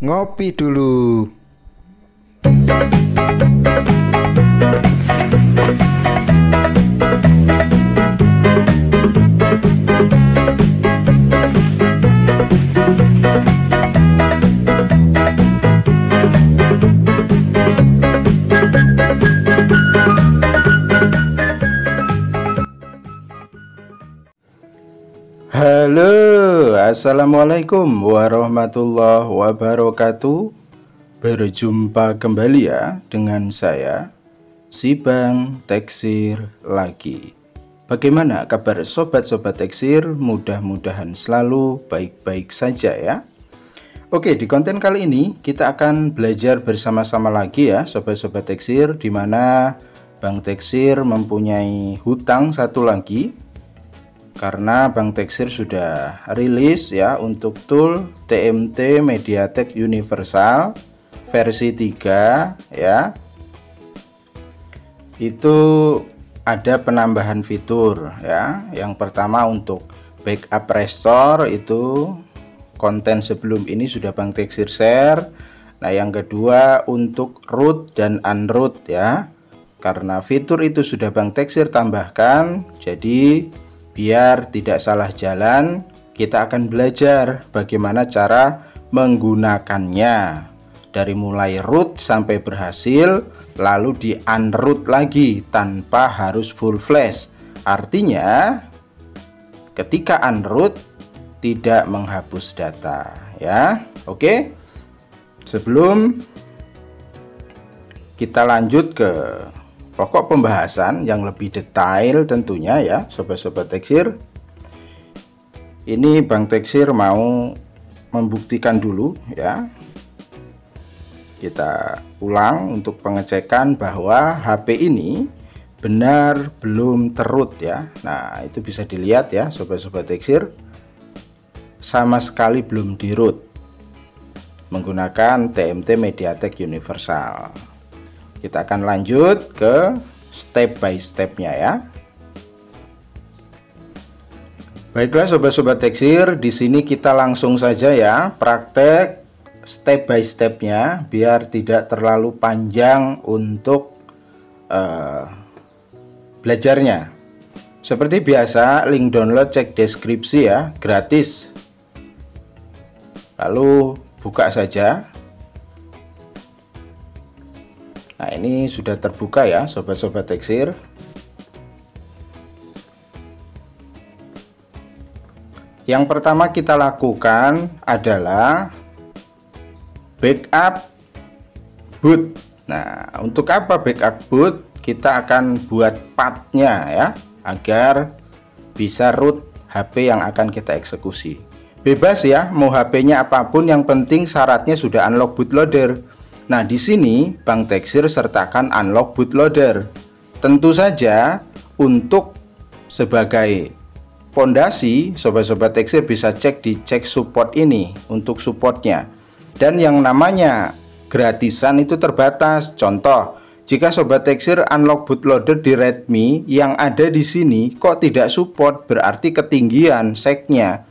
Ngopi dulu. Halo, assalamualaikum warahmatullahi wabarakatuh. Berjumpa kembali ya dengan saya, si Bang Teksir lagi. Bagaimana kabar sobat-sobat Teksir? Mudah-mudahan selalu baik-baik saja ya. Oke, di konten kali ini kita akan belajar bersama-sama lagi ya sobat-sobat Teksir, di mana Bang Teksir mempunyai hutang satu lagi. Karena Bang Teksir sudah rilis ya untuk tool TMT MediaTek Universal versi 3 ya. Itu ada penambahan fitur ya. Yang pertama untuk backup restore, itu konten sebelum ini sudah Bang Teksir share. Nah, yang kedua untuk root dan unroot ya. Karena fitur itu sudah Bang Teksir tambahkan, jadi biar tidak salah jalan, kita akan belajar bagaimana cara menggunakannya. Dari mulai root sampai berhasil, lalu di unroot lagi tanpa harus full flash. Artinya, ketika unroot tidak menghapus data ya. Oke. Sebelum kita lanjut ke pokok pembahasan yang lebih detail tentunya ya sobat-sobat Teksir, ini Bang Teksir mau membuktikan dulu ya. Kita ulang untuk pengecekan bahwa HP ini benar belum terroot ya. Nah, itu bisa dilihat ya sobat-sobat Teksir, sama sekali belum di root menggunakan TMT MediaTek Universal. Kita akan lanjut ke step by stepnya ya. Baiklah sobat-sobat Teksir, di sini kita langsung saja ya praktek step by stepnya biar tidak terlalu panjang untuk belajarnya. Seperti biasa, link download cek deskripsi ya, gratis. Lalu buka saja. Nah, ini sudah terbuka ya sobat-sobat Teksir. Yang pertama kita lakukan adalah backup boot. Nah, untuk apa backup boot? Kita akan buat pathnya ya, agar bisa root HP yang akan kita eksekusi. Bebas ya, mau HP-nya apapun, yang penting syaratnya sudah unlock bootloader. Nah, di sini Bang Teksir sertakan unlock bootloader. Tentu saja untuk sebagai pondasi, sobat-sobat Teksir bisa cek di cek support ini untuk supportnya. Dan yang namanya gratisan itu terbatas. Contoh, jika sobat Teksir unlock bootloader di Redmi yang ada di sini kok tidak support, berarti ketinggian seknya.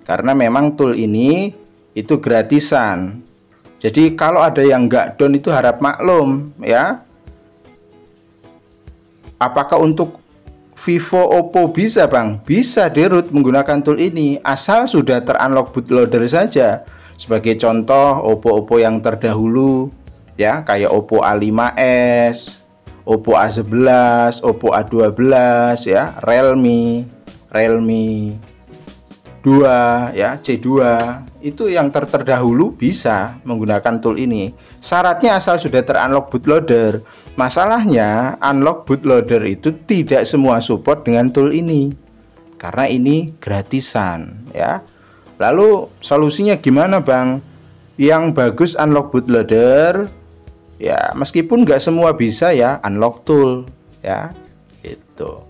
Karena memang tool ini itu gratisan. Jadi kalau ada yang nggak down itu harap maklum ya. Apakah untuk Vivo, Oppo bisa Bang? Bisa di root menggunakan tool ini, asal sudah terunlock bootloader saja. Sebagai contoh, Oppo yang terdahulu ya, kayak Oppo A5s, Oppo A11, Oppo A12 ya, Realme 2 ya, C2 itu yang terdahulu bisa menggunakan tool ini. Syaratnya asal sudah terunlock bootloader. Masalahnya unlock bootloader itu tidak semua support dengan tool ini karena ini gratisan ya. Lalu solusinya gimana Bang? Yang bagus unlock bootloader ya, meskipun nggak semua bisa ya unlock tool ya gitu.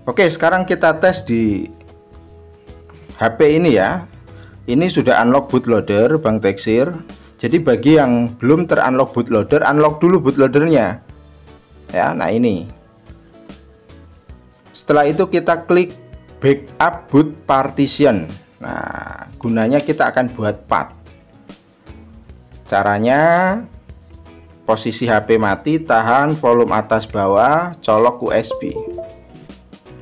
Oke, sekarang kita tes di HP ini ya. Ini sudah unlock bootloader Bang Teksir. Jadi bagi yang belum terunlock bootloader, unlock dulu bootloadernya ya. Nah, ini setelah itu kita klik backup boot partition. Nah, gunanya kita akan buat path. Caranya, posisi HP mati, tahan volume atas bawah, colok USB.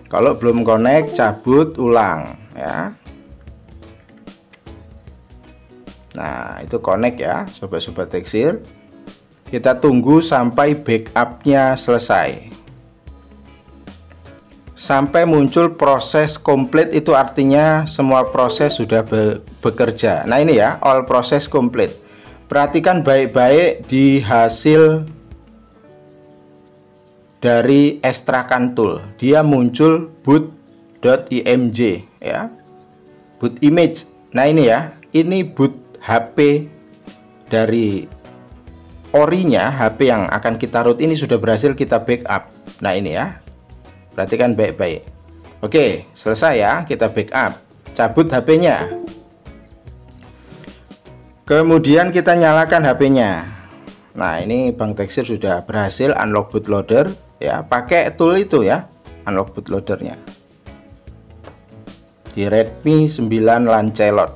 Kalau belum connect, cabut, ulang ya. Nah, itu connect ya, sobat-sobat tekstil. Kita tunggu sampai backupnya selesai. Sampai muncul proses komplit, itu artinya semua proses sudah bekerja. Nah ini ya, all proses komplit. Perhatikan baik-baik di hasil dari ekstrakan tool. Dia muncul boot.img ya. Boot image. Nah ini ya, ini boot HP dari orinya, HP yang akan kita root ini sudah berhasil kita backup. Nah ini ya, perhatikan baik-baik. Oke, selesai ya, kita backup. Cabut HP-nya. Kemudian kita nyalakan HP-nya. Nah ini Bang Tekstil sudah berhasil unlock bootloader ya, pakai tool itu ya, unlock bootloadernya di Redmi 9 Lancelot,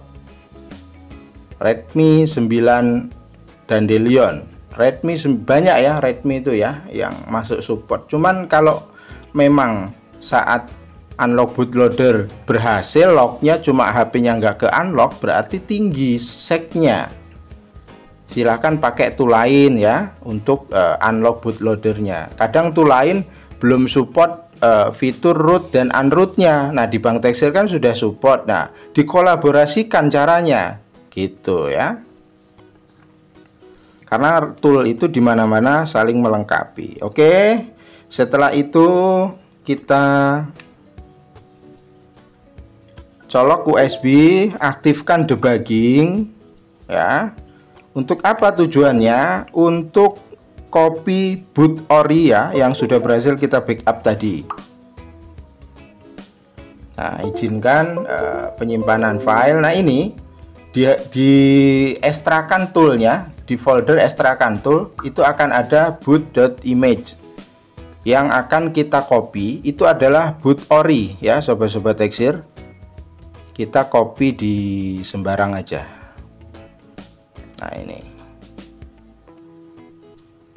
Redmi 9 Dandelion, Redmi banyak ya, Redmi itu ya yang masuk support. Cuman kalau memang saat unlock bootloader berhasil, locknya cuma HP-nya nggak ke unlock, berarti tinggi segnya. Silahkan pakai tool lain ya untuk unlock bootloadernya. Kadang tool lain belum support fitur root dan unrootnya. Nah di Bang Tekstil kan sudah support. Nah dikolaborasikan caranya gitu ya, karena tool itu dimana-mana saling melengkapi. Oke, setelah itu kita colok USB, aktifkan debugging ya. Untuk apa tujuannya? Untuk copy boot ori ya, yang sudah berhasil kita backup tadi. Nah izinkan penyimpanan file. Nah ini di ekstrakan toolnya, di folder ekstrakan tool itu akan ada boot.image yang akan kita copy. Itu adalah boot ori ya sobat-sobat tekstil. Kita copy di sembarang aja. Nah ini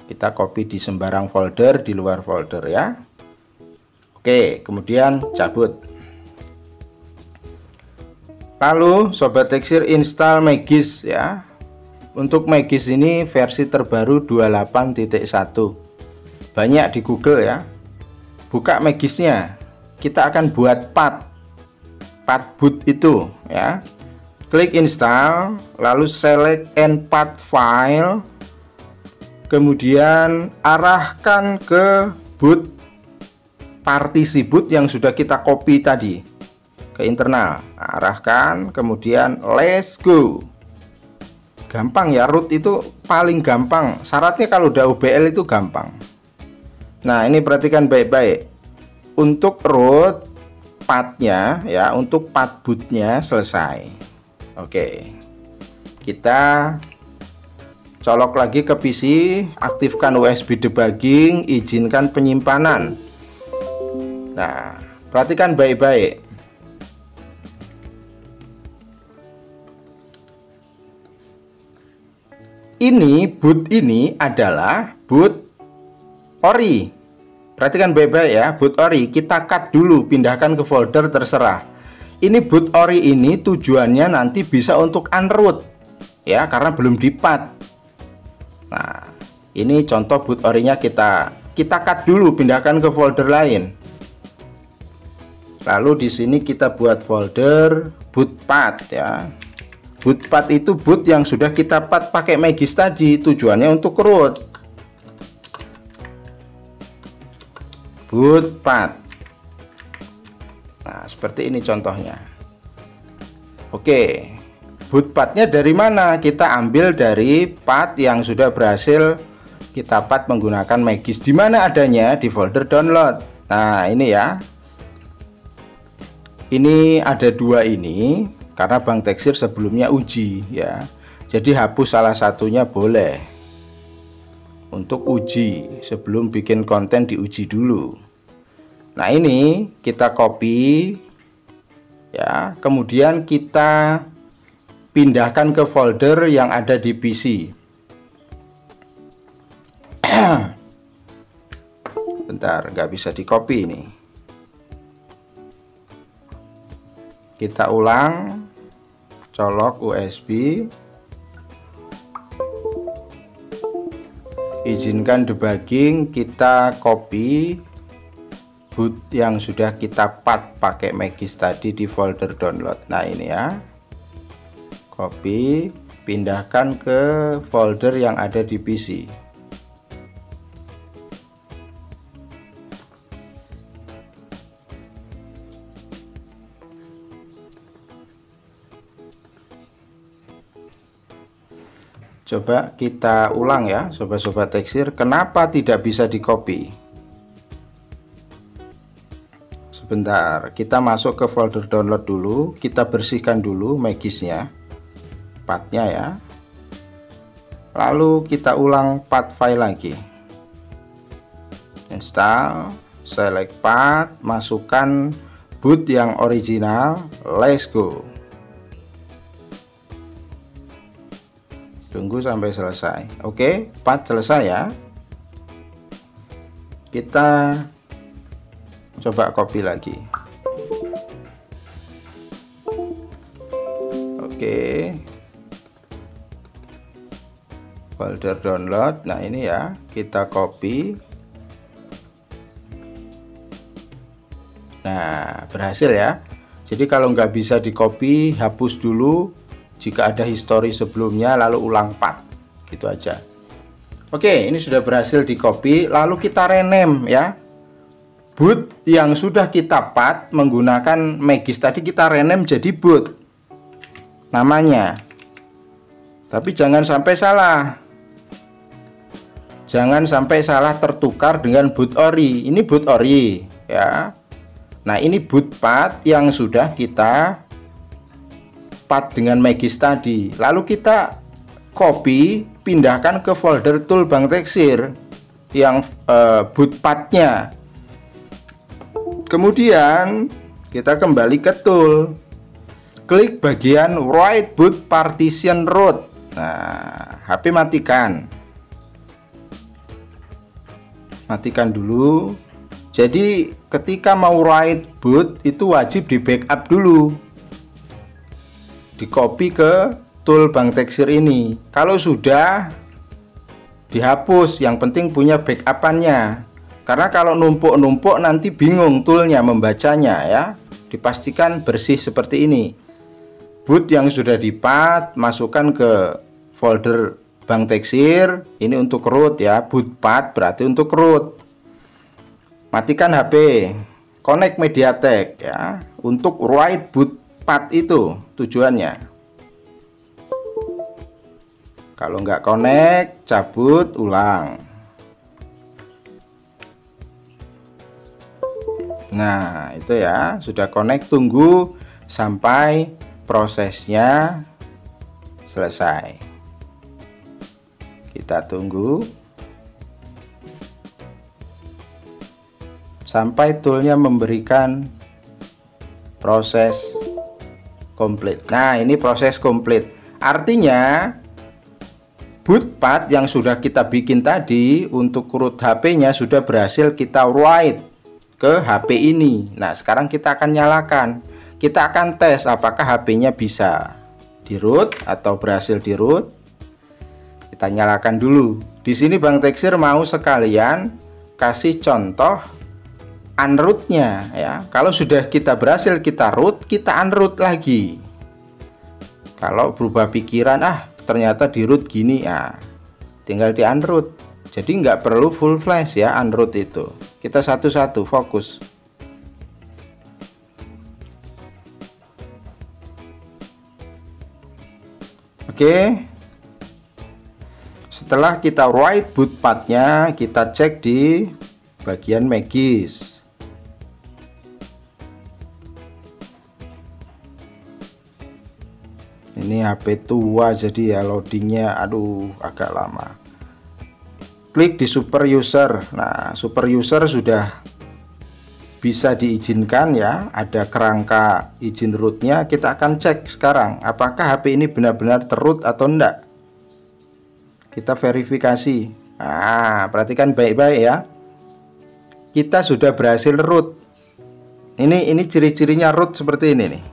kita copy di sembarang folder, di luar folder ya. Oke, kemudian cabut. Lalu sobat tekstil install Magis ya. Untuk Magis ini versi terbaru 28.1. Banyak di Google ya. Buka Magisnya. Kita akan buat path boot itu ya. Klik install, lalu select and path file. Kemudian arahkan ke boot, partisi boot yang sudah kita copy tadi ke internal. Arahkan, kemudian let's go. Gampang ya, root itu paling gampang. Syaratnya kalau udah UBL itu gampang. Nah ini perhatikan baik-baik. Untuk root pathnya ya, untuk path bootnya selesai. Oke, kita colok lagi ke PC, aktifkan USB debugging, izinkan penyimpanan. Nah perhatikan baik-baik. Ini boot ini adalah boot ori. Perhatikan baik-baik ya, boot ori. Kita cut dulu, pindahkan ke folder terserah. Ini boot ori ini tujuannya nanti bisa untuk unroot ya, karena belum di path. Nah ini contoh boot orinya, kita cut dulu, pindahkan ke folder lain. Lalu di sini kita buat folder boot path ya. Boot path itu boot yang sudah kita path pakai Magis tadi, tujuannya untuk root. Boot path. Nah seperti ini contohnya. Oke, boot pathnya dari mana? Kita ambil dari path yang sudah berhasil kita path menggunakan Magis. Di mana adanya? Di folder download. Nah ini ya, ini ada dua ini karena Bang Tekstil sebelumnya uji ya, jadi hapus salah satunya boleh. Untuk uji, sebelum bikin konten diuji dulu. Nah ini kita copy ya, kemudian kita pindahkan ke folder yang ada di PC. Bentar, nggak bisa di copy ini. Kita ulang, colok USB, izinkan debugging, kita copy boot yang sudah kita pat pakai Magis tadi di folder download. Nah ini ya, copy, pindahkan ke folder yang ada di PC. Coba kita ulang ya sobat-sobat Teksir, kenapa tidak bisa di copy. Sebentar, kita masuk ke folder download dulu, kita bersihkan dulu Magisnya, pathnya ya, lalu kita ulang path file lagi, install, select path, masukkan boot yang original, let's go. Tunggu sampai selesai. Oke, path selesai ya. Kita coba copy lagi. Oke, folder download. Nah ini ya, kita copy. Nah berhasil ya. Jadi kalau nggak bisa di copy, hapus dulu jika ada histori sebelumnya, lalu ulang path, gitu aja. Oke, ini sudah berhasil di copy, lalu kita rename ya. Boot yang sudah kita path menggunakan Magis tadi, kita rename jadi boot namanya. Tapi jangan sampai salah. Jangan sampai salah tertukar dengan boot ori. Ini boot ori ya. Nah, ini boot path yang sudah kita path dengan Magis tadi, lalu kita copy, pindahkan ke folder tool Bank Teksir yang boot pathnya. Kemudian kita kembali ke tool, klik bagian write boot partition root. Nah, HP matikan dulu. Jadi ketika mau write boot itu wajib di backup dulu, di copy ke tool Bank Teksir ini. Kalau sudah, dihapus, yang penting punya backupannya. Karena kalau numpuk-numpuk nanti bingung toolnya membacanya ya. Dipastikan bersih seperti ini. Boot yang sudah dipath masukkan ke folder Bank Teksir. Ini untuk root ya, boot path berarti untuk root. Matikan HP, connect MediaTek ya. Untuk write boot path itu tujuannya. Kalau nggak connect, cabut, ulang. Nah itu ya, sudah connect, tunggu sampai prosesnya selesai. Kita tunggu sampai toolnya memberikan proses komplit. Nah ini proses komplit, artinya boot path yang sudah kita bikin tadi untuk root HP-nya sudah berhasil kita write ke HP ini. Nah sekarang kita akan nyalakan, kita akan tes apakah HP-nya bisa di root atau berhasil di root. Kita nyalakan dulu. Di sini Bank Teksir mau sekalian kasih contoh unroot-nya ya. Kalau sudah kita berhasil kita root, kita unroot lagi. Kalau berubah pikiran, ternyata di root gini ya, tinggal di unroot. Jadi nggak perlu full flash ya unroot itu. Kita satu-satu fokus. Oke. Setelah kita write boot path-nya, kita cek di bagian Magis. Ini HP tua jadi ya loadingnya agak lama. Klik di super user. Nah super user sudah bisa diizinkan ya, ada kerangka izin rootnya. Kita akan cek sekarang apakah HP ini benar-benar terroot atau enggak. Kita verifikasi. Nah perhatikan baik-baik ya, kita sudah berhasil root. Ini ciri-cirinya root seperti ini nih.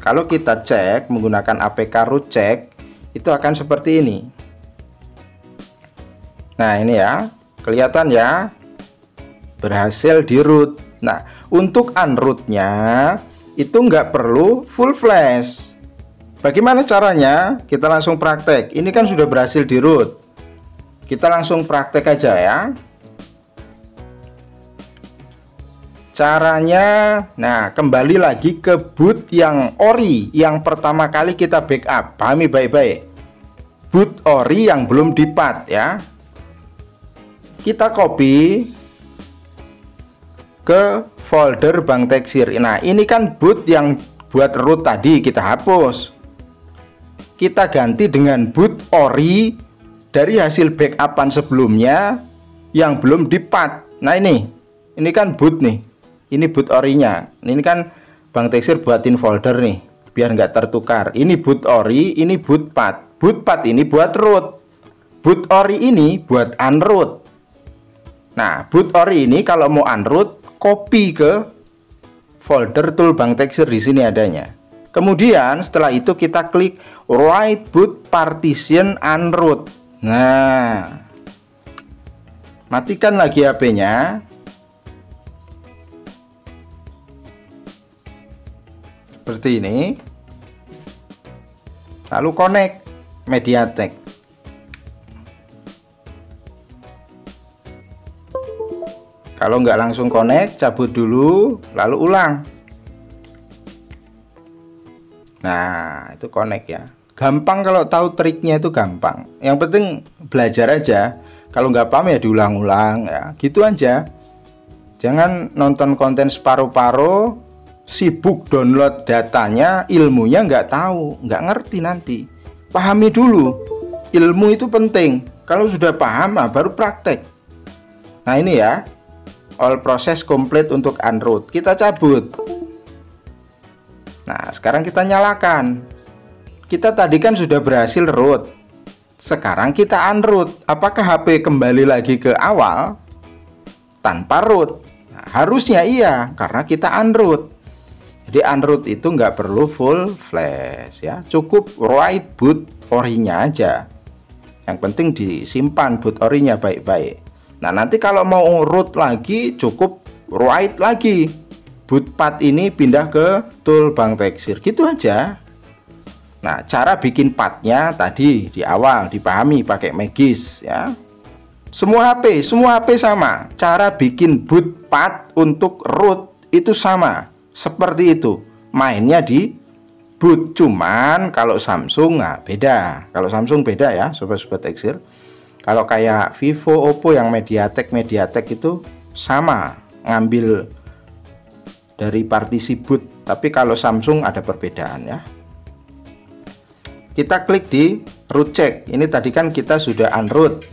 Kalau kita cek menggunakan APK root check, itu akan seperti ini. Nah, ini ya, kelihatan ya, berhasil di root. Nah, untuk unrootnya itu nggak perlu full flash. Bagaimana caranya? Kita langsung praktek. Ini kan sudah berhasil di root. Kita langsung praktek aja ya. Caranya, nah kembali lagi ke boot yang ori yang pertama kali kita backup. Pahami baik-baik. Boot ori yang belum dipat ya. Kita copy ke folder Bank Teksir. Nah, ini kan boot yang buat root tadi kita hapus. Kita ganti dengan boot ori dari hasil backupan sebelumnya yang belum dipat. Nah, ini kan boot nih. Ini boot orinya. Ini kan Bank Teksir buatin folder nih biar nggak tertukar. Ini boot ori, ini boot pat. Boot pat ini buat root. Boot ori ini buat unroot. Nah, boot ori ini kalau mau unroot, copy ke folder tool Bank Teksir, di sini adanya. Kemudian setelah itu kita klik write boot partition unroot. Nah, matikan lagi HP-nya. Seperti ini. Lalu connect MediaTek. Kalau nggak langsung connect, cabut dulu, lalu ulang. Nah, itu connect ya. Gampang kalau tahu triknya, itu gampang. Yang penting belajar aja. Kalau nggak paham ya diulang-ulang ya. Gitu aja. Jangan nonton konten separuh-paruh, sibuk download datanya, ilmunya nggak tahu, nggak ngerti nanti. Pahami dulu. Ilmu itu penting. Kalau sudah paham, baru praktek. Nah, ini ya. All proses complete untuk unroot. Kita cabut. Nah, sekarang kita nyalakan. Kita tadi kan sudah berhasil root. Sekarang kita unroot. Apakah HP kembali lagi ke awal tanpa root? Nah, harusnya iya, karena kita unroot. Jadi unroot itu nggak perlu full flash ya. Cukup write boot orinya aja. Yang penting disimpan boot orinya baik-baik. Nah, nanti kalau mau root lagi cukup write lagi. Boot path ini pindah ke tool Bank Teksir. Gitu aja. Nah, cara bikin pathnya tadi di awal dipahami pakai Magis ya. Semua HP sama. Cara bikin boot path untuk root itu sama. Seperti itu. Mainnya di boot. Cuman kalau Samsung beda. Kalau Samsung beda ya, sobat-sobat Teksir. Kalau kayak Vivo, Oppo yang MediaTek itu sama, ngambil dari partisi boot. Tapi kalau Samsung ada perbedaan ya. Kita klik di root check. Ini tadi kan kita sudah unroot.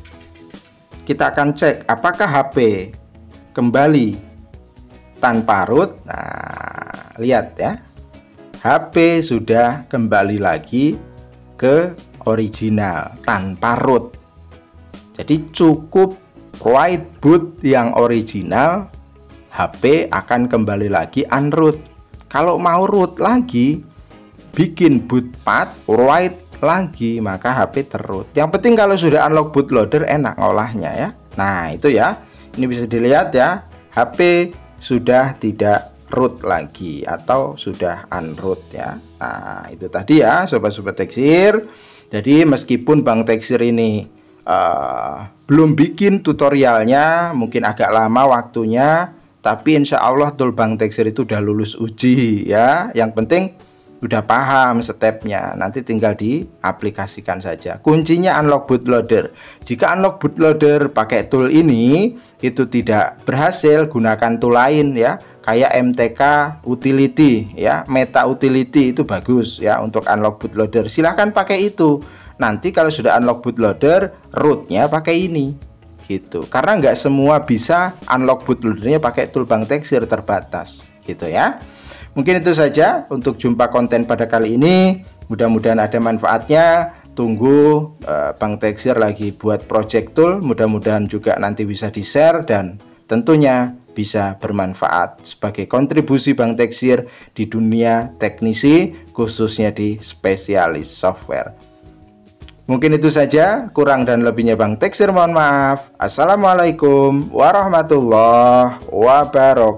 Kita akan cek apakah HP kembali tanpa root. Nah, lihat ya. HP sudah kembali lagi ke original tanpa root. Jadi cukup write boot yang original, HP akan kembali lagi unroot. Kalau mau root lagi, bikin boot path, write lagi, maka HP terroot. Yang penting kalau sudah unlock bootloader enak ngolahnya ya. Nah, itu ya. Ini bisa dilihat ya. HP sudah tidak root lagi atau sudah unroot ya. Nah, itu tadi ya sobat-sobat Teksir. Jadi meskipun Bank Teksir ini belum bikin tutorialnya, mungkin agak lama waktunya, tapi insya Allah tool Bank Teksir itu udah lulus uji ya. Yang penting udah paham stepnya, nanti tinggal diaplikasikan saja. Kuncinya unlock bootloader. Jika unlock bootloader pakai tool ini itu tidak berhasil, gunakan tool lain ya, kayak MTK utility ya, meta utility itu bagus ya untuk unlock bootloader. Silahkan pakai itu. Nanti kalau sudah unlock bootloader, rootnya pakai ini gitu. Karena nggak semua bisa unlock bootloadernya pakai tool Bank Teksir, terbatas gitu ya. Mungkin itu saja untuk jumpa konten pada kali ini. Mudah-mudahan ada manfaatnya. Tunggu Bank Teksir lagi buat project tool. Mudah-mudahan juga nanti bisa di-share dan tentunya bisa bermanfaat sebagai kontribusi Bang Teksir di dunia teknisi, khususnya di spesialis software. Mungkin itu saja, kurang dan lebihnya Bang Teksir mohon maaf. Assalamualaikum warahmatullahi wabarakatuh.